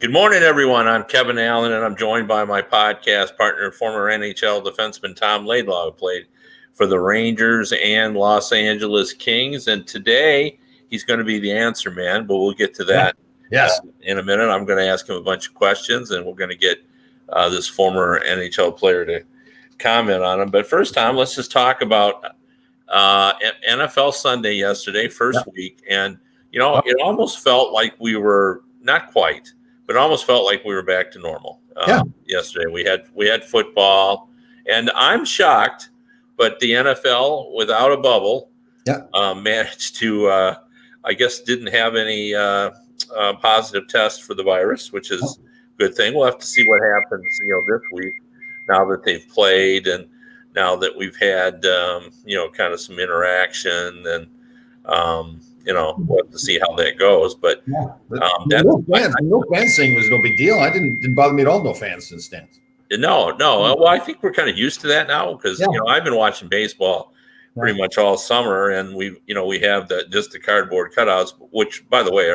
Good morning, everyone. I'm Kevin Allen, and I'm joined by my podcast partner, former NHL defenseman Tom Laidlaw, who played for the Rangers and Los Angeles Kings. And today, he's going to be the answer man, but we'll get to that in a minute. I'm going to ask him a bunch of questions, and we're going to get this former NHL player to comment on them. But first, Tom, let's just talk about NFL Sunday yesterday, first week. And, you know, it almost felt like we were not quite, but it almost felt like we were back to normal yesterday. We had football, and I'm shocked, but the NFL, without a bubble, managed to, I guess, didn't have any positive tests for the virus, which is a good thing. We'll have to see what happens, this week, now that they've played and now that we've had, kind of some interaction and, we'll have to see how that goes. But no fans thing was no big deal. I didn't bother me at all. No fans in the stands. No. Well, I think we're kind of used to that now because I've been watching baseball pretty much all summer, and we have just the cardboard cutouts, which, by the way,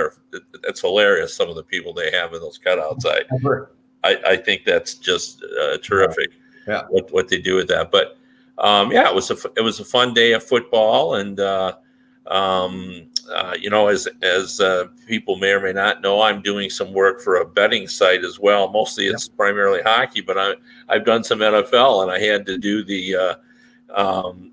that's hilarious. Some of the people they have in those cutouts, I think that's just terrific. Yeah. What they do with that, but it was a fun day of football, and as people may or may not know, I'm doing some work for a betting site as well. Mostly it's primarily hockey, but I've done some NFL, and I had to do the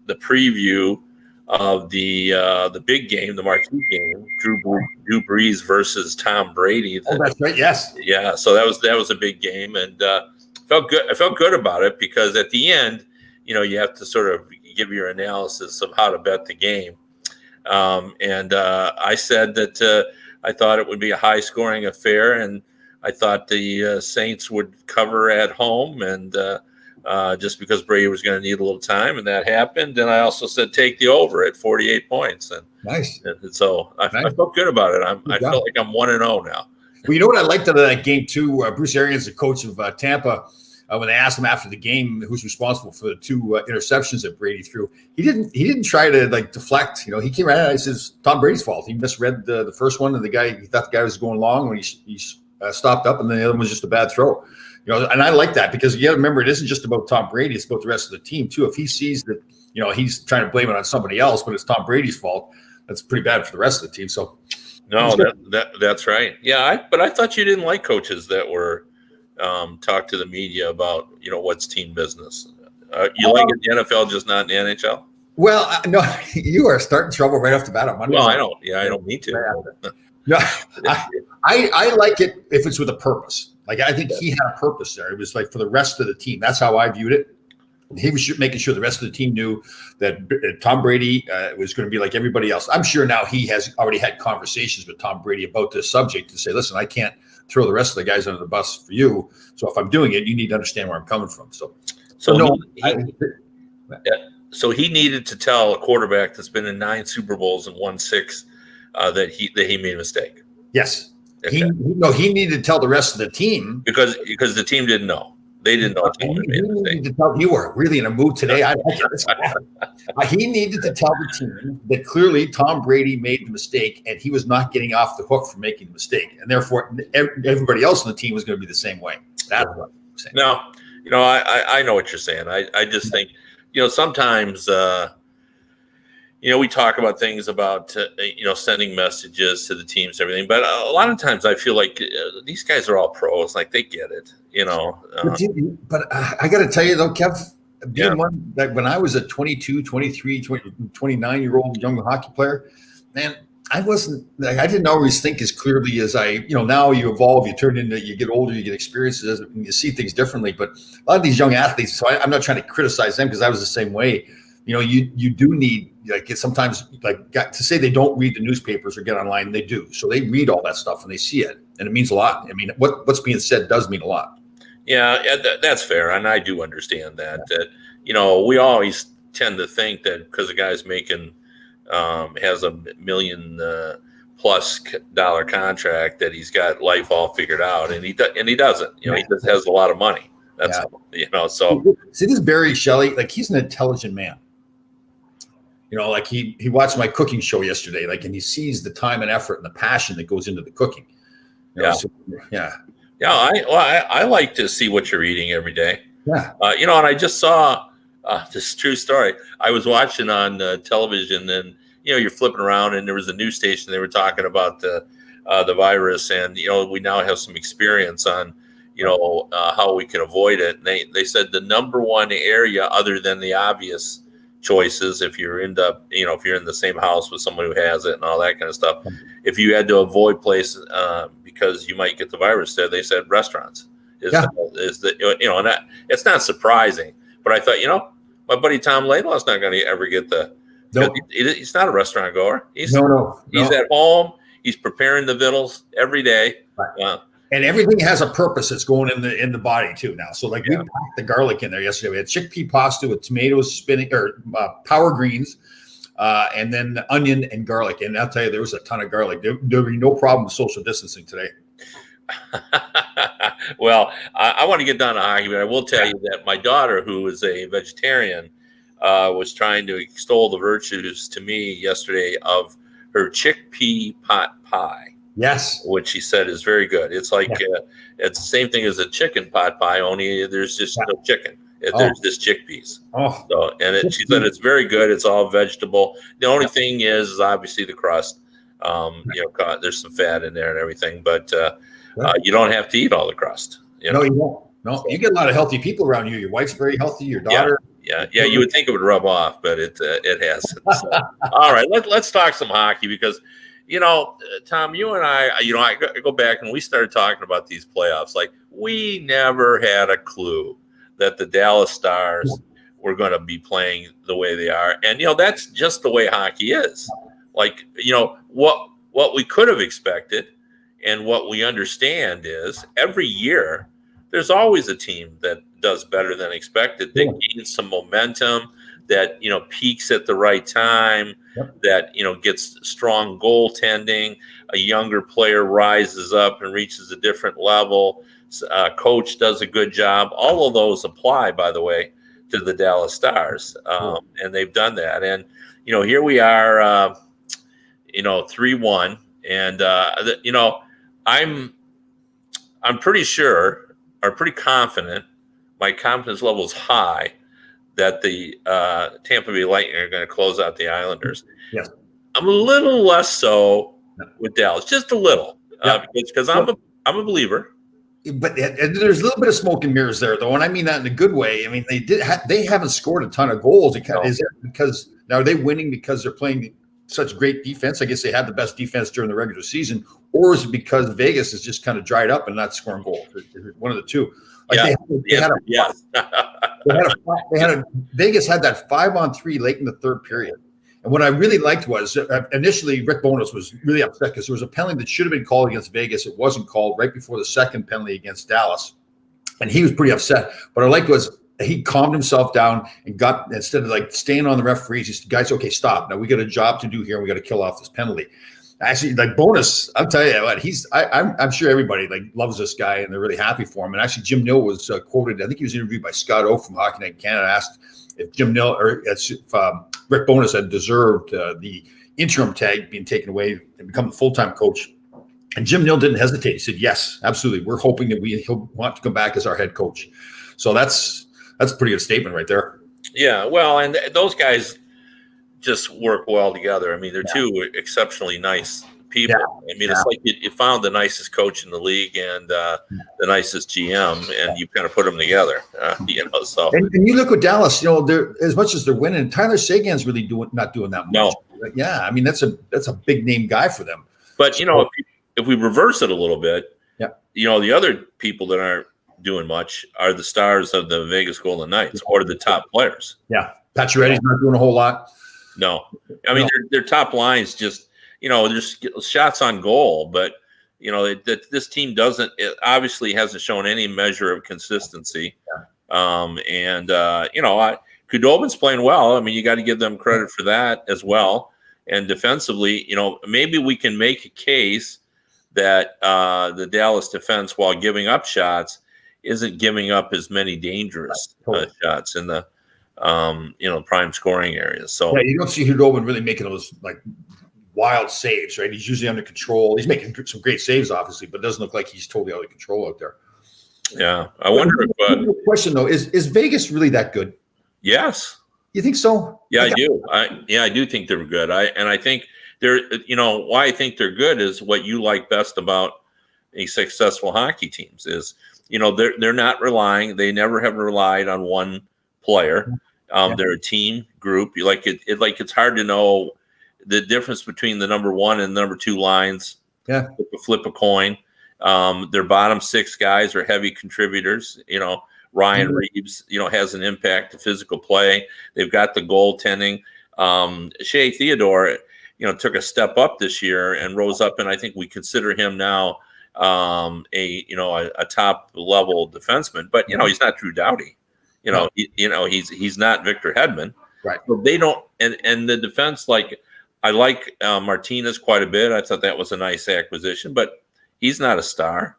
preview of the big game, the marquee game, Drew Brees versus Tom Brady. Oh, that's right. Yes. Yeah. So that was a big game, and felt good. I felt good about it because at the end, you have to sort of give your analysis of how to bet the game. And I said that I thought it would be a high-scoring affair, and I thought the Saints would cover at home, and just because Brady was going to need a little time, and that happened. And I also said take the over at 48 points. And nice. And so I felt good about it. I felt like I'm 1-0 now. Well, you know what I liked out of that game too? Bruce Arians, the coach of Tampa. When they asked him after the game who's responsible for the two interceptions that Brady threw, he didn't try to deflect. He came right out and he says Tom Brady's fault. He misread the first one, and he thought the guy was going long when he stopped up, and then the other one was just a bad throw. And I like that because you got to remember it isn't just about Tom Brady; it's about the rest of the team too. If he sees that he's trying to blame it on somebody else, but it's Tom Brady's fault, that's pretty bad for the rest of the team. So no, that's right. Yeah, but I thought you didn't like coaches that were. Talk to the media about what's team business. You like it in the NFL, just not in the NHL? Well, no, you are starting trouble right off the bat on Monday. Well, I don't. Yeah, I don't need to. No, I like it if it's with a purpose. Like I think he had a purpose there. It was like for the rest of the team. That's how I viewed it. He was making sure the rest of the team knew that Tom Brady was going to be like everybody else. I'm sure now he has already had conversations with Tom Brady about this subject to say, listen, I can't throw the rest of the guys under the bus for you. So if I'm doing it, you need to understand where I'm coming from. So he needed to tell a quarterback that's been in 9 Super Bowls and won 6 that he made a mistake. Yes. Okay. He needed to tell the rest of the team because the team didn't know. They didn't know Tom had made a mistake. You were really in a mood today. He needed to tell the team that clearly Tom Brady made the mistake and he was not getting off the hook for making the mistake. And therefore, everybody else on the team was going to be the same way. That's what I'm saying. No, I know what you're saying. I just think, sometimes, we talk about things about, sending messages to the teams and everything. But a lot of times I feel like these guys are all pros. Like they get it, But I got to tell you, though, Kev, one that when I was a 22, 23, 29-year-old young hockey player, man, I didn't always think as clearly as now you evolve, you get older, you get experiences, and you see things differently. But a lot of these young athletes, so I'm not trying to criticize them because I was the same way. You do need sometimes to say they don't read the newspapers or get online. They do. So they read all that stuff and they see it. And it means a lot. I mean, what's being said does mean a lot. Yeah, that's fair. And I do understand that, we always tend to think that because a guy's making has $1 million plus dollar contract that he's got life all figured out. And he doesn't, he just has a lot of money. That's, so. See, this Barry Shelley, he's an intelligent man. He watched my cooking show yesterday, and he sees the time and effort and the passion that goes into the cooking. Yeah, I like to see what you're eating every day. Yeah. And I just saw this true story. I was watching on television, and you're flipping around, and there was a news station. They were talking about the virus, and we now have some experience on how we can avoid it. And they said the number one area, other than the obvious choices, if you're in the same house with someone who has it and all that kind of stuff, if you had to avoid places because you might get the virus there, they said restaurants is the and that, it's not surprising. But I thought, my buddy Tom Laidlaw's not going to ever get the. Nope. He's not a restaurant goer. He's He's at home. He's preparing the vittles every day. Right. And everything has a purpose that's going in the body too now. So we packed the garlic in there yesterday. We had chickpea pasta with tomatoes, spinach, or power greens, and then onion and garlic. And I'll tell you, there was a ton of garlic. There would be no problem with social distancing today. Well, I want to get down to hockey, but I will tell you that my daughter, who is a vegetarian, was trying to extol the virtues to me yesterday of her chickpea pot pie. Yes, which she said is very good. It's like it's the same thing as a chicken pot pie, only there's just no chicken. There's just chickpeas. Oh, so she said it's very good. It's all vegetable. The only thing is obviously the crust. There's some fat in there and everything, but you don't have to eat all the crust. No, you won't. No, you get a lot of healthy people around you. Your wife's very healthy. Your daughter. Yeah. You would think it would rub off, but it hasn't. So. All right, let's talk some hockey because. Tom, you and I go back and we started talking about these playoffs. Like we never had a clue that the Dallas Stars were going to be playing the way they are. And, that's just the way hockey is. Like, what we could have expected and what we understand is every year there's always a team that does better than expected. They gain some momentum, that peaks at the right time, that gets strong goaltending, a younger player rises up and reaches a different level, coach does a good job. All of those apply, by the way, to the Dallas Stars, and they've done that. And here we are, 3-1, and I'm pretty sure, or pretty confident, my confidence level is high that the Tampa Bay Lightning are going to close out the Islanders. Yes. I'm a little less so with Dallas, just a little, because I'm a believer. But there's a little bit of smoke and mirrors there, though, and I mean that in a good way. I mean, they haven't scored a ton of goals. Is it because now are they winning because they're playing such great defense? I guess they had the best defense during the regular season, or is it because Vegas is just kind of dried up and not scoring goals? One of the two. Vegas had that 5-on-3 late in the third period. And what I really liked was initially Rick Bowness was really upset because there was a penalty that should have been called against Vegas. It wasn't called right before the second penalty against Dallas. And he was pretty upset. What I liked was he calmed himself down and instead of staying on the referees, he said, guys, okay, stop. Now we got a job to do here. And we got to kill off this penalty. Actually, Bowness, I'll tell you what, I'm sure everybody loves this guy and they're really happy for him. And actually, Jim Nill was quoted. I think he was interviewed by Scott O from Hockey Night in Canada. Asked if Jim Nill or if Rick Bowness had deserved the interim tag being taken away and become the full-time coach. And Jim Nill didn't hesitate. He said, "Yes, absolutely. We're hoping that he'll want to come back as our head coach." So that's a pretty good statement right there. Yeah, well, and those guys just work well together. I mean, they're two exceptionally nice people. Yeah. I mean, it's like you found the nicest coach in the league and the nicest GM, and you kind of put them together. So and you look at Dallas. They're as much as they're winning. Tyler Seguin's really not doing that much. No. Yeah, I mean that's a big name guy for them. But if we reverse it a little bit, the other people that aren't doing much are the stars of the Vegas Golden Knights or the top players. Yeah, Pacioretty's not doing a whole lot. No, I mean their top lines just there's shots on goal, but this team obviously hasn't shown any measure of consistency. Khudobin's playing well. I mean, you got to give them credit for that as well. And defensively, maybe we can make a case that the Dallas defense, while giving up shots, isn't giving up as many dangerous shots in the prime scoring areas. So you don't see Khudobin really making those wild saves, right? He's usually under control. He's making some great saves, obviously, but it doesn't look like he's totally out of control out there. Yeah, I wonder if. Question though, is Vegas really that good? Yes. You think so? Yeah, I do. I do think they're good. I think they're, why I think they're good is what you like best about a successful hockey teams is, they're not relying. They never have relied on one player. They're a team group. You like it. It's hard to know the difference between the number one and number two lines. Yeah, flip a coin. Their bottom six guys are heavy contributors. Ryan Reeves, has an impact to physical play. They've got the goaltending. Shea Theodore, took a step up this year and rose up, and I think we consider him now a top level defenseman. But he's not Drew Doughty. He's not Victor Hedman. Right. So they don't, and the defense, I like Martinez quite a bit. I thought that was a nice acquisition, but he's not a star.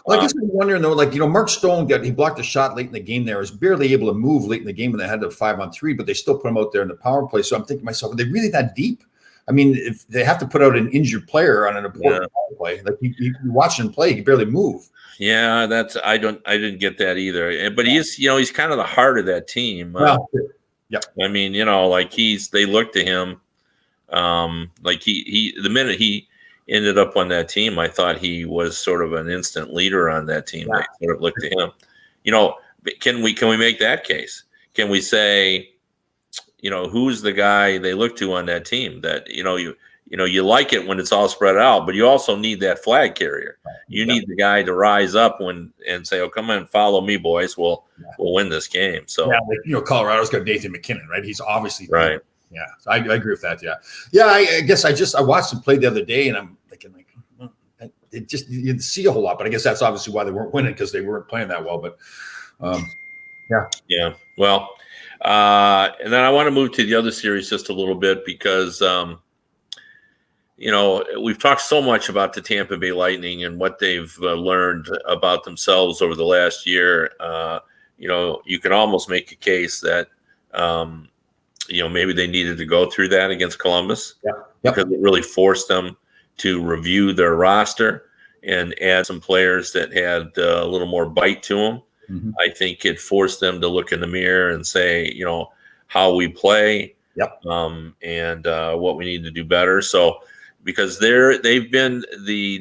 Well, I guess I'm wondering though, Mark Stone he blocked a shot late in the game there, was barely able to move late in the game when they had the 5-on-3, but they still put him out there in the power play. So I'm thinking to myself, are they really that deep? I mean, if they have to put out an injured player on an important power play, like you watch him play, he can barely move. Yeah, I didn't get that either. But he's kind of the heart of that team. Yeah. I mean, they look to him. The minute he ended up on that team, I thought he was sort of an instant leader on that team. Yeah. They sort of looked to him. Can we make that case? Can we say, who's the guy they look to on that team that, you like it when it's all spread out, but you also need that flag carrier. You need the guy to rise up and say, "Oh, come on, follow me, boys. We'll win this game." So, Colorado's got Nathan McKinnon, right? He's obviously right. Yeah, so I agree with that. Yeah. I guess I watched him play the other day, and I'm thinking it just you didn't see a whole lot. But I guess that's obviously why they weren't winning, because they weren't playing that well. But yeah. Well, and then I want to move to the other series just a little bit because we've talked so much about the Tampa Bay Lightning and what they've learned about themselves over the last year. You can almost make a case that. Maybe they needed to go through that against Columbus because it really forced them to review their roster and add some players that had a little more bite to them. Mm-hmm. I think it forced them to look in the mirror and say, how we play and what we need to do better. So because they've been the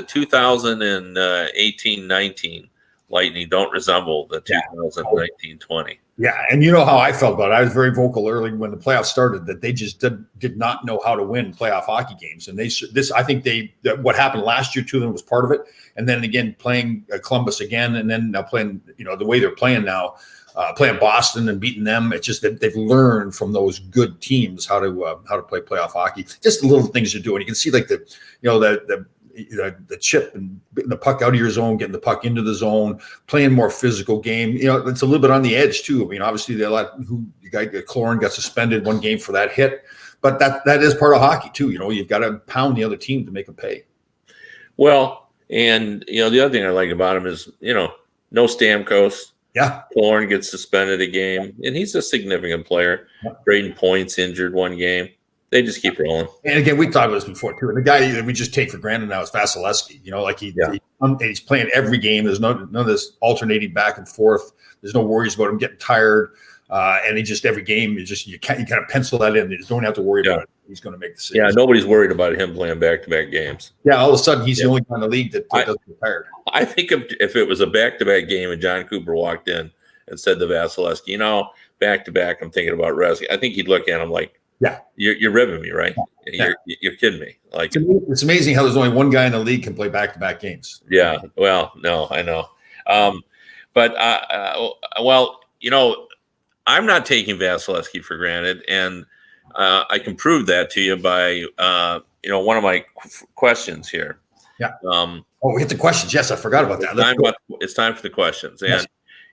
2018-19 Lightning don't resemble the 2019-20. Yeah, and you know how I felt about it. I was very vocal early when the playoffs started that they just did not know how to win playoff hockey games, and I think what happened last year to them was part of it, and then again playing Columbus again, and then now playing the way they're playing now, playing Boston and beating them. It's just that they've learned from those good teams how to play playoff hockey. Just the little things you're doing. You can see the chip and the puck out of your zone, getting the puck into the zone, playing more physical game. It's a little bit on the edge too. I mean, obviously Cloran got suspended one game for that hit, but that is part of hockey too. You've got to pound the other team to make them pay. Well, and the other thing I like about him is no Stamkos. Yeah, Cloran gets suspended a game, and he's a significant player. Yeah. Braden Point's injured one game. They just keep rolling. And again, we talked about this before too. The guy that we just take for granted now is Vasilevsky. He's playing every game. There's none of this alternating back and forth. There's no worries about him getting tired. And he just every game you kind of pencil that in. You just don't have to worry about it. He's going to make the saves. Yeah, nobody's worried about him playing back-to-back games. Yeah, all of a sudden he's the only guy in the league that doesn't get tired. I think if it was a back-to-back game and John Cooper walked in and said to Vasilevsky, back-to-back, I'm thinking about Resky, I think he'd look at him like, yeah, you're ribbing me, right? Yeah. You're kidding me. Like it's amazing how there's only one guy in the league can play back-to-back games. Yeah, well, no, I know, but I'm not taking Vasilevsky for granted, and I can prove that to you by one of my questions here. Yeah. We hit the questions. Yes, I forgot about that. It's time for the questions, and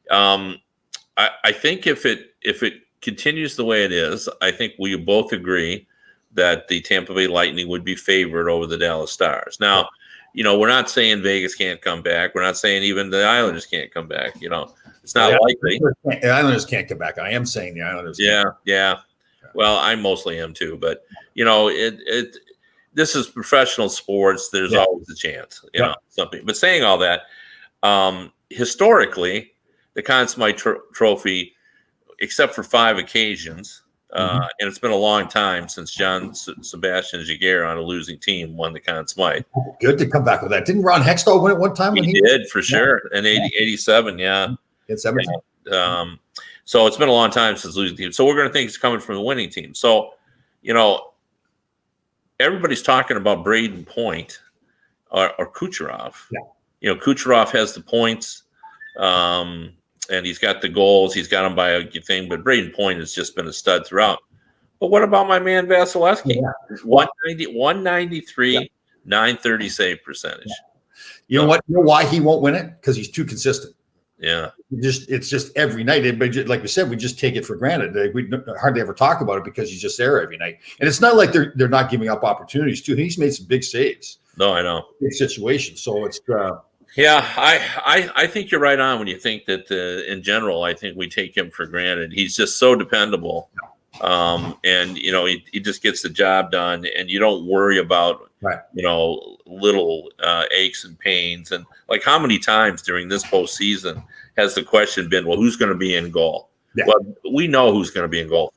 I think if it continues the way it is, I think we both agree that the Tampa Bay Lightning would be favored over the Dallas Stars. Now, we're not saying Vegas can't come back. We're not saying even the Islanders can't come back. It's not likely. The Islanders can't come back. I am saying the Islanders. Yeah. Well, I mostly am too, but this is professional sports. There's always a chance, you know, something. But saying all that, historically, the Conn Smythe Trophy, except for 5 occasions, and it's been a long time since John Sebastian Giguere on a losing team won the Conn Smythe. Good to come back with that. Didn't Ron Hextall win it one time? He did, for sure, in 87, yeah. In 17. So it's been a long time since losing team. So we're going to think it's coming from the winning team. So, you know, everybody's talking about Braden Point or Kucherov. Yeah. You know, Kucherov has the points, and he's got the goals. He's got them by a thing. But Braden Point has just been a stud throughout. But what about my man Vasilevsky? Yeah. 193, 930 save percentage. Yeah. You know what? You know why he won't win it? Because he's too consistent. Yeah. It's just every night. But like we said, we just take it for granted. We hardly ever talk about it because he's just there every night. And it's not like they're not giving up opportunities too. He's made some big saves. No, I know. Big situations. So it's yeah, I think you're right on when you think that in general, I think we take him for granted. He's just so dependable. And you know, he just gets the job done, and you don't worry about you know, little aches and pains. And like, how many times during this postseason has the question been, well, who's going to be in goal? Yeah. Well, we know who's going to be in goal.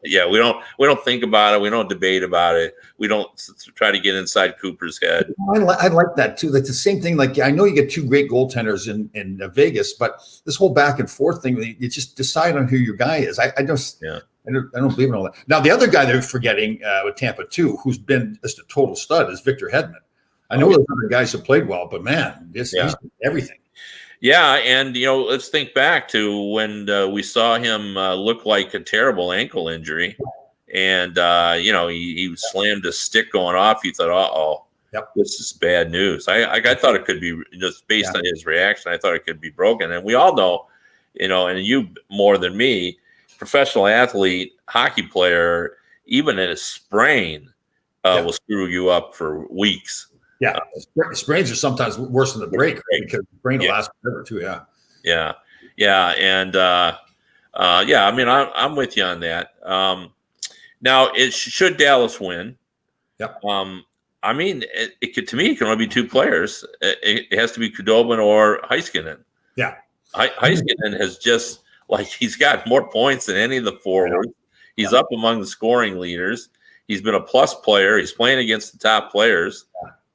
Yeah, we don't think about it. We don't debate about it. We don't try to get inside Cooper's head. I like that too. That's the same thing. Like, I know you get 2 great goaltenders in Vegas, but this whole back and forth thing, you just decide on who your guy is. I don't believe in all that. Now, the other guy they're forgetting with Tampa too, who's been just a total stud, is Victor Hedman. I know there's other guys who played well, but man, he's everything. Yeah, and you know, let's think back to when we saw him look like a terrible ankle injury, and you know, he slammed a stick going off. You thought, this is bad news. I thought it could be, just based on his reaction, I thought it could be broken. And we all know, you know, and you more than me, professional athlete, hockey player, even in a sprain will screw you up for weeks. Yeah, sprains are sometimes worse than the break, right? Because the brain will last forever too. Yeah, and I mean, I'm with you on that. Now, should Dallas win? Yep. I mean, it can only be 2 players. It has to be Khudobin or Heiskanen. Yeah, Heiskanen has just, like, he's got more points than any of the forwards. He's up among the scoring leaders. He's been a plus player. He's playing against the top players.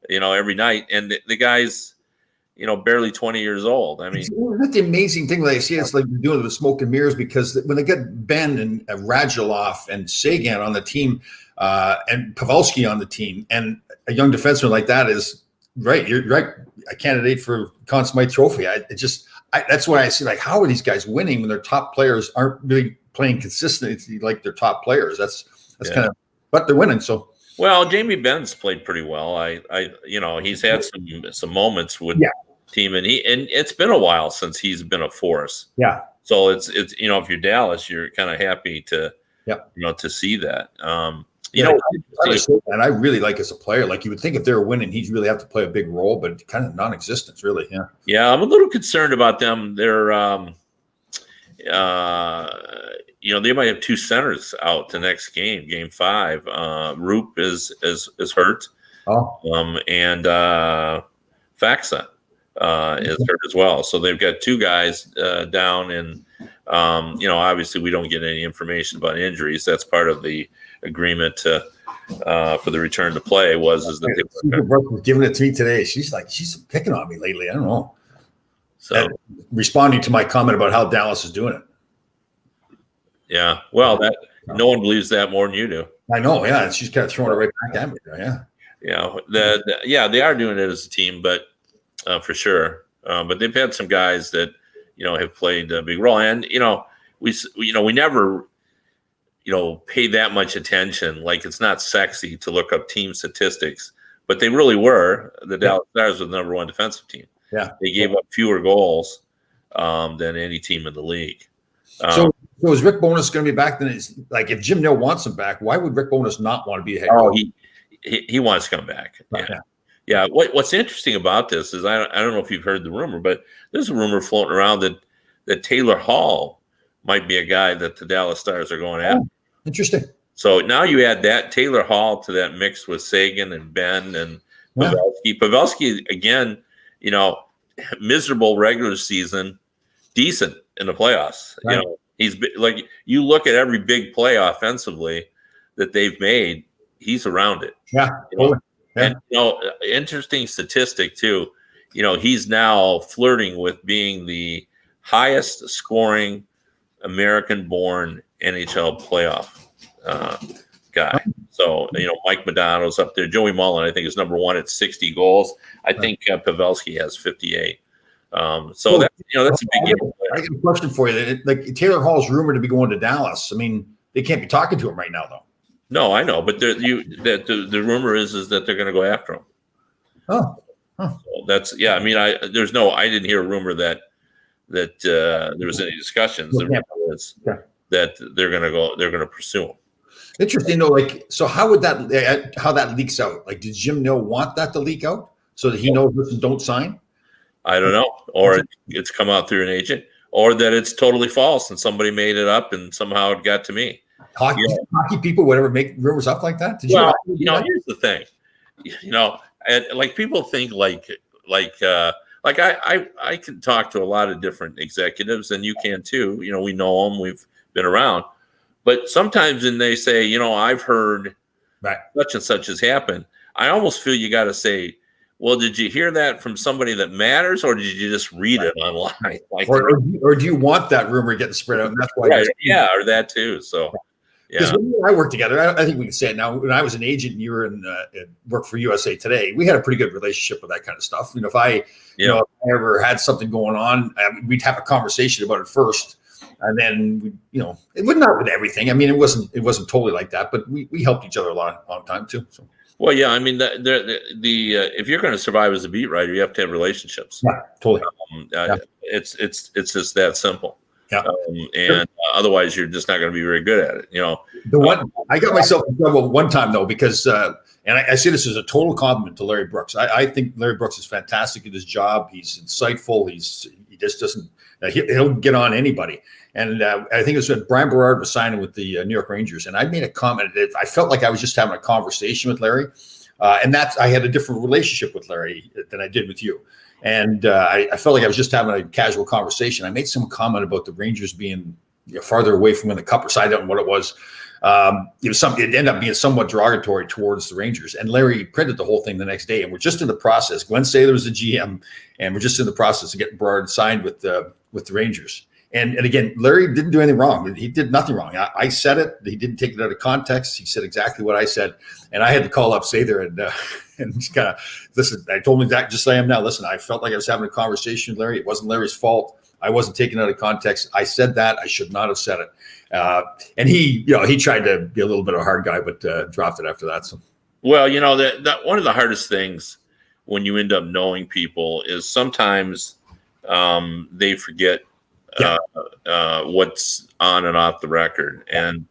You know, every night, and the guy's, you know, barely 20 years old. I mean, that's the amazing thing that I see. It's like you're doing the smoke and mirrors, because when they get Ben and Radulov and Sagan on the team, and Pavelski on the team, and a young defenseman like that is right. You're right, a candidate for Conn Smythe Trophy. That's why I see, like, how are these guys winning when their top players aren't really playing consistently like their top players? That's kind of, but they're winning. So. Well, Jamie Benn's played pretty well. You know, he's had some moments with team, and it's been a while since he's been a force. Yeah. So it's you know, if you're Dallas, you're kind of happy to you know, to see that. You know, and I really like as a player. Like, you would think if they were winning, he'd really have to play a big role, but kind of non-existent, really. Yeah. Yeah, I'm a little concerned about them. They're you know, they might have 2 centers out the next game 5. Roop is hurt. And Faxa is hurt as well. So they've got 2 guys down, and you know, obviously we don't get any information about injuries. That's part of the agreement for the return to play is that they were giving it to me today. She's picking on me lately. I don't know. So responding to my comment about how Dallas is doing it. Yeah, well, no one believes that more than you do. I know, yeah. And she's kind of throwing it right back at me. Yeah, they are doing it as a team, but for sure. But they've had some guys that, you know, have played a big role, and you know, we never, you know, pay that much attention. Like, it's not sexy to look up team statistics, but they really were. The Dallas Stars were the #1 defensive team. Yeah, they gave up fewer goals than any team in the league. So is Rick Bowness going to be back? Then it's like, if Jim Nill wants him back, why would Rick Bowness not want to be a head coach? He wants to come back. Yeah. What's interesting about this is I don't know if you've heard the rumor, but there's a rumor floating around that Taylor Hall might be a guy that the Dallas Stars are going after. Interesting. So now you add that Taylor Hall to that mix with Sagan and Ben and Pavelski. Pavelski, again, miserable regular season, decent in the playoffs. Right. He's like, you look at every big play offensively that they've made, he's around it. Yeah. And interesting statistic too. He's now flirting with being the highest scoring American-born NHL playoff guy. So Mike Modano's up there. Joey Mullen, I think, is number one at 60 goals. I think Pavelski has 58. So that's a big game. I got a question for you. Like Taylor Hall's rumored to be going to Dallas. I mean, they can't be talking to him right now, though. No, I know, but the rumor is that they're going to go after him. Oh, so that's I mean, I didn't hear a rumor that there was any discussions. The rumor is that they're going to pursue him. Interesting though. Like, so how that leaks out? Like, did Jim Nill want that to leak out so that he knows, listen, don't sign? I don't know, or it's come out through an agent, or that it's totally false and somebody made it up and somehow it got to me. Hockey people, whatever, make rumors up like that. Here's the thing, and like people think like I can talk to a lot of different executives, and you can too. We know them, we've been around, but sometimes when they say, I've heard such and such has happened, I almost feel you got to say, well, did you hear that from somebody that matters, or did you just read it online? Or do you want that rumor getting spread out? And that's why. Or that too. So, because when you and I worked together, I think we can say it now. When I was an agent and you were in work for USA Today, we had a pretty good relationship with that kind of stuff. If I ever had something going on, we'd have a conversation about it first, and then it would not with everything. I mean, it wasn't totally like that, but we helped each other a long time too. So. Well, yeah, I mean, if you're going to survive as a beat writer, you have to have relationships. Yeah, totally. It's just that simple. Yeah. Otherwise, you're just not going to be very good at it. I got myself in trouble one time though, because and I say this as a total compliment to Larry Brooks. I think Larry Brooks is fantastic at his job. He's insightful. He just doesn't. He'll get on anybody. And I think it was when Brian Berard was signing with the New York Rangers, and I made a comment that I felt like I was just having a conversation with Larry, and I had a different relationship with Larry than I did with you. And I felt like I was just having a casual conversation. I made some comment about the Rangers being farther away from winning the cup, or so I don't know what it was. It ended up being somewhat derogatory towards the Rangers. And Larry printed the whole thing the next day. And we're just in the process. Glenn Saylor was the GM, and we're just in the process of getting Berard signed with the Rangers. And again, Larry didn't do anything wrong. He did nothing wrong. I said it. He didn't take it out of context. He said exactly what I said. And I had to call up Sather and just kind of, listen, I told him that just as I am now. Listen, I felt like I was having a conversation with Larry. It wasn't Larry's fault. I wasn't taken out of context. I said that. I should not have said it. And he tried to be a little bit of a hard guy, but dropped it after that. So, well, that one of the hardest things when you end up knowing people is sometimes they forget what's on and off the record. And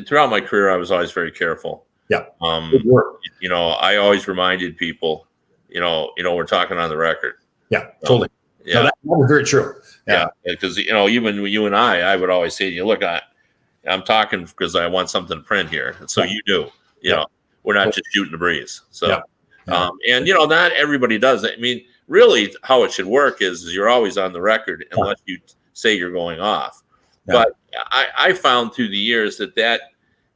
throughout my career, I was always very careful. Yeah. I always reminded people, we're talking on the record. Yeah, totally. Yeah, no, that was very true. Yeah, because even you and I would always say to you, look, I'm talking because I want something to print here, and so you do. We're not just shooting the breeze. So, and not everybody does that. I mean, really, how it should work is you're always on the record unless you say you're going off. Yeah. But I found through the years that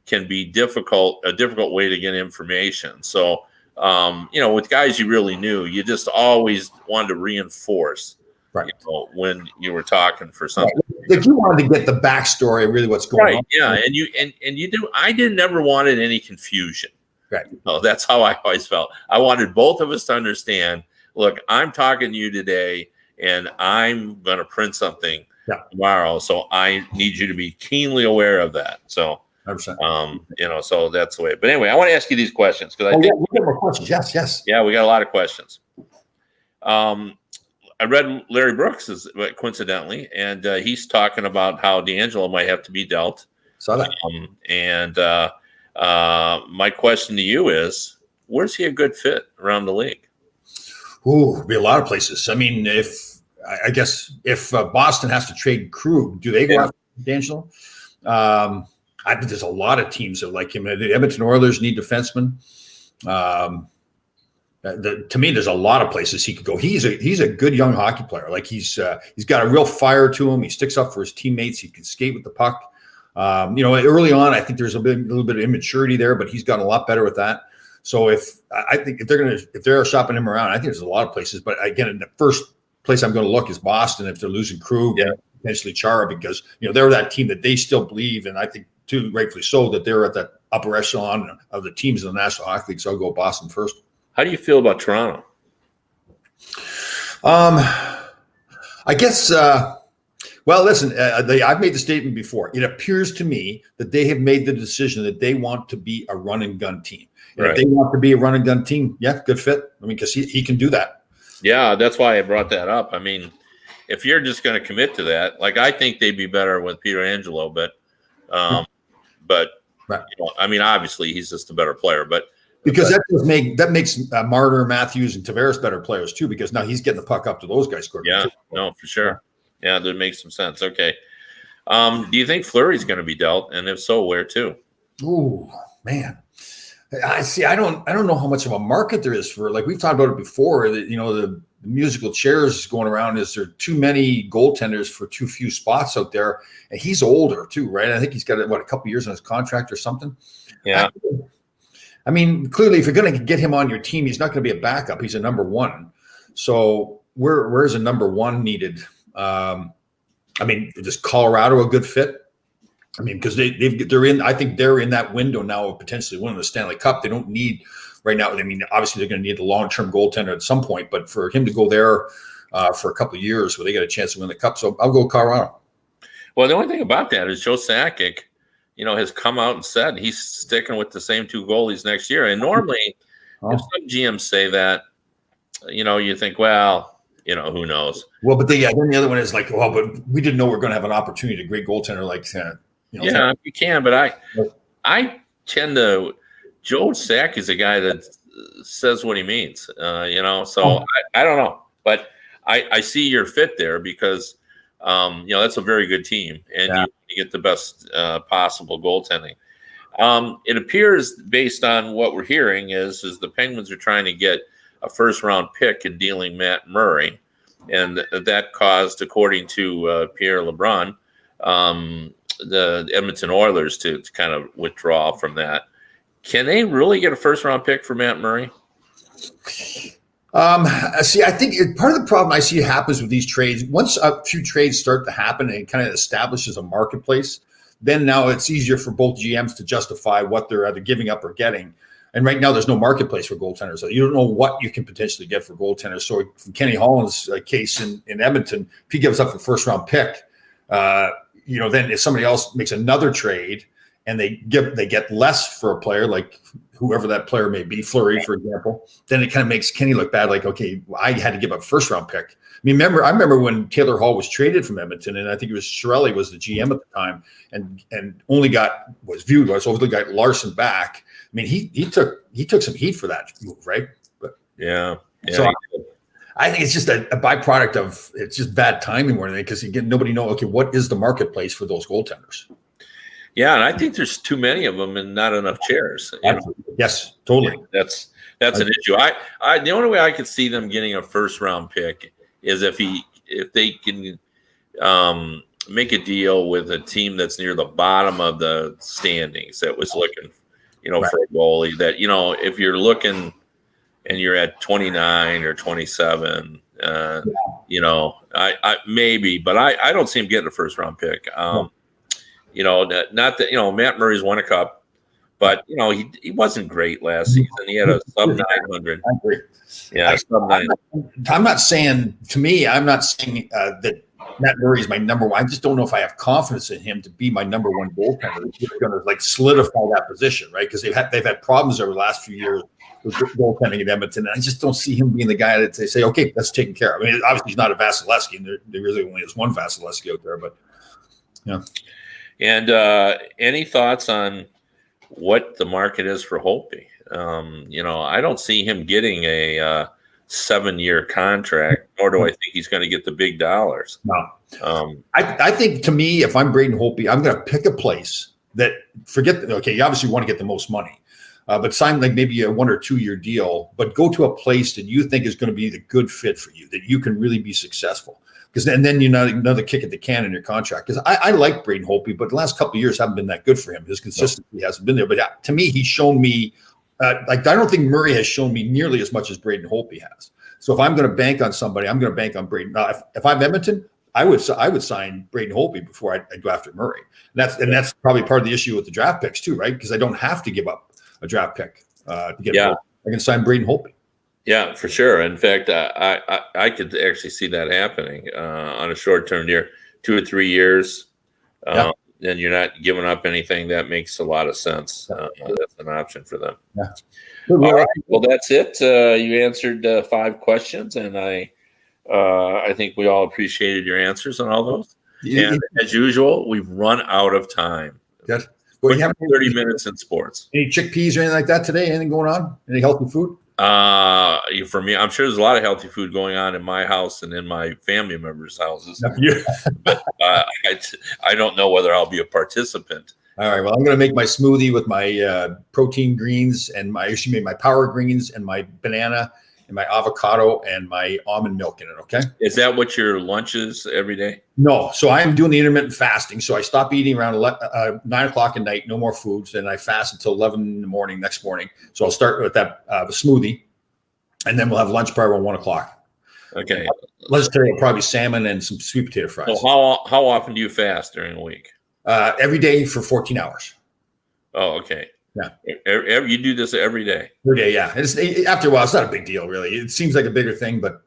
can be a difficult way to get information. So, with guys you really knew, you just always wanted to reinforce. Right. When you were talking for something, like you wanted to get the backstory of really what's going on. Yeah, and you do. I never wanted any confusion. Right. That's how I always felt. I wanted both of us to understand. Look, I'm talking to you today, and I'm going to print something tomorrow. So I need you to be keenly aware of that. So, 100%. So that's the way. But anyway, I want to ask you these questions because I think we got more questions. Yes. Yeah, we got a lot of questions. I read Larry Brooks coincidentally, and he's talking about how DeAngelo might have to be dealt. Saw that. My question to you is, where's he a good fit around the league? Ooh, be a lot of places. I mean, if Boston has to trade Krug, do they go after DeAngelo? I think there's a lot of teams that like him. The Edmonton Oilers need defensemen. To me, there's a lot of places he could go. He's a good young hockey player. Like he's got a real fire to him. He sticks up for his teammates. He can skate with the puck. Early on, I think there's a little bit of immaturity there, but he's gotten a lot better with that. So I think if they're shopping him around, I think there's a lot of places. But again, the first place I'm going to look is Boston. If they're losing Krug, potentially Chara, because they're that team that they still believe, and I think too rightfully so, that they're at that upper echelon of the teams in the National Hockey League. So I'll go Boston first. How do you feel about Toronto? I guess. Well, listen, I've made the statement before. It appears to me that they have made the decision that they want to be a run and gun team. And if they want to be a run and gun team, good fit. I mean, because he can do that. Yeah, that's why I brought that up. I mean, if you're just going to commit to that, like I think they'd be better with Pietrangelo, but I mean, obviously he's just a better player, but. Because that makes Marner, Matthews, and Tavares better players too. Because now he's getting the puck up to those guys quicker. Yeah, no, for sure. Yeah, that makes some sense. Okay, do you think Fleury's going to be dealt, and if so, where to? Oh man, I see. I don't know how much of a market there is for. Like we've talked about it before. That the musical chairs going around. Is there too many goaltenders for too few spots out there? And he's older too, right? I think he's got a couple years on his contract or something. Yeah. I mean, clearly, if you're going to get him on your team, he's not going to be a backup. He's a number one. So where's a number one needed? I mean, is Colorado a good fit? I mean, because they're in. I think they're in that window now of potentially winning the Stanley Cup. They don't need right now. I mean, obviously they're going to need a long-term goaltender at some point. But for him to go there for a couple of years, where they got a chance to win the Cup, so I'll go Colorado. Well, the only thing about that is Joe Sakic, has come out and said he's sticking with the same two goalies next year. And normally, if some GMs say that, you think, well, who knows? Well, but then the other one is like, well, but we didn't know we are going to have an opportunity, a great goaltender like, Yeah, you can, but I tend to. Joe Sakic is a guy that says what he means, So I don't know, but I see your fit there because, that's a very good team, and you get the best possible goaltending. It appears, based on what we're hearing, is the Penguins are trying to get a first-round pick in dealing Matt Murray, and that caused, according to Pierre LeBrun, the Edmonton Oilers to kind of withdraw from that. Can they really get a first-round pick for Matt Murray? See, I think part of the problem I see happens with these trades, once a few trades start to happen and it kind of establishes a marketplace, then now it's easier for both GMs to justify what they're either giving up or getting. And right now there's no marketplace for goaltenders. So you don't know what you can potentially get for goaltenders. So from Kenny Holland's case in Edmonton, if he gives up a first-round pick, then if somebody else makes another trade and they get less for a player, like whoever that player may be, Fleury, for example, then it kind of makes Kenny look bad. Like, okay, I had to give up first-round pick. I mean, I remember when Taylor Hall was traded from Edmonton, and I think it was Chiarelli was the GM at the time, and only got Larson back. I mean, he took some heat for that move, right? But yeah. So I think it's just a byproduct of it's just bad timing more than anything, because again, nobody knows. Okay, what is the marketplace for those goaltenders? Yeah, and I think there's too many of them and not enough chairs. Yes, totally. That's an issue. I the only way I could see them getting a first round pick is if they can make a deal with a team that's near the bottom of the standings that was looking, for a goalie. That if you're looking and you're at 29 or 27, I maybe, but I don't see him getting a first round pick. Not that Matt Murray's won a cup, but he wasn't great last season. He had a sub 900. I agree. Yeah, sub 900. I'm not saying that Matt Murray is my number one. I just don't know if I have confidence in him to be my number one goaltender. He's going to solidify that position, right? Because they've had problems over the last few years with goaltending at Edmonton, and I just don't see him being the guy that they say, okay, that's taken care of. I mean, obviously he's not a Vasilevsky, and there really only is one Vasilevsky out there, but yeah. And any thoughts on what the market is for Holtby? I don't see him getting a 7-year contract, nor do I think he's going to get the big dollars. No. I think, to me, if I'm Braden Holtby, I'm going to pick a place that okay, you obviously want to get the most money, but sign like maybe a 1 or 2 year deal, but go to a place that you think is going to be the good fit for you, that you can really be successful. And then you're not another kick at the can in your contract. Because I like Braden Holtby, but the last couple of years haven't been that good for him. His consistency hasn't been there. But to me, he's shown me like I don't think Murray has shown me nearly as much as Braden Holtby has. So if I'm going to bank on somebody, I'm going to bank on Braden. Now, if I'm Edmonton, I would sign Braden Holtby before I go after Murray. And that's probably part of the issue with the draft picks too, right? Because I don't have to give up a draft pick to get. Holtby. I can sign Braden Holtby. Yeah, for sure. In fact, I could actually see that happening on a short-term deal, 2 or 3 years. And you're not giving up anything. That makes a lot of sense. That's an option for them. Yeah. All right. Well, that's it. You answered 5 questions, and I think we all appreciated your answers on all those. Yeah. And as usual, we've run out of time. Yes. Well, you have 30 minutes in sports. Any chickpeas or anything like that today? Anything going on? Any healthy food? For me, I'm sure there's a lot of healthy food going on in my house and in my family members' houses. But I don't know whether I'll be a participant. All right. Well, I'm going to make my smoothie with my protein greens and my power greens and my banana and my avocado and my almond milk in it. Okay. Is that what your lunch is every day? No. So I'm doing the intermittent fasting. So I stop eating around 9 o'clock at night, no more foods. And I fast until 11 in the morning next morning. So I'll start with that the smoothie, and then we'll have lunch probably around 1 o'clock. Okay. Vegetarian, probably salmon and some sweet potato fries. So how often do you fast during a week? Every day for 14 hours. Oh, okay. Yeah. You do this every day? Every day, yeah. After a while, it's not a big deal, really. It seems like a bigger thing, but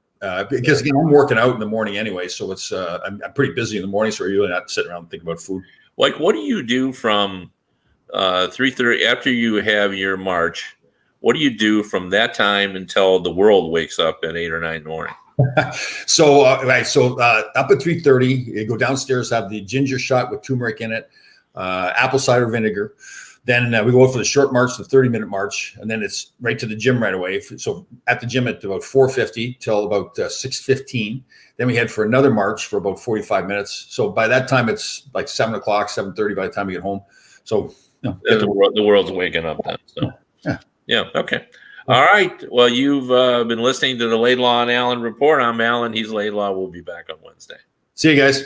because, again, I'm working out in the morning anyway, so it's I'm pretty busy in the morning, so I'm really not sitting around thinking about food. Like, what do you do from 3:30 after you have your march? What do you do from that time until the world wakes up at 8 or 9 in the morning? So up at 3:30, you go downstairs, have the ginger shot with turmeric in it, apple cider vinegar. Then we go for the short march, the 30-minute march, and then it's right to the gym right away. So at the gym at about 4:50 till about 6:15. Then we head for another march for about 45 minutes. So by that time, it's like 7 o'clock, 7:30 by the time we get home. So the world's waking up then. So yeah, okay. All right. Well, you've been listening to the Laidlaw and Allen Report. I'm Alan. He's Laidlaw. We'll be back on Wednesday. See you guys.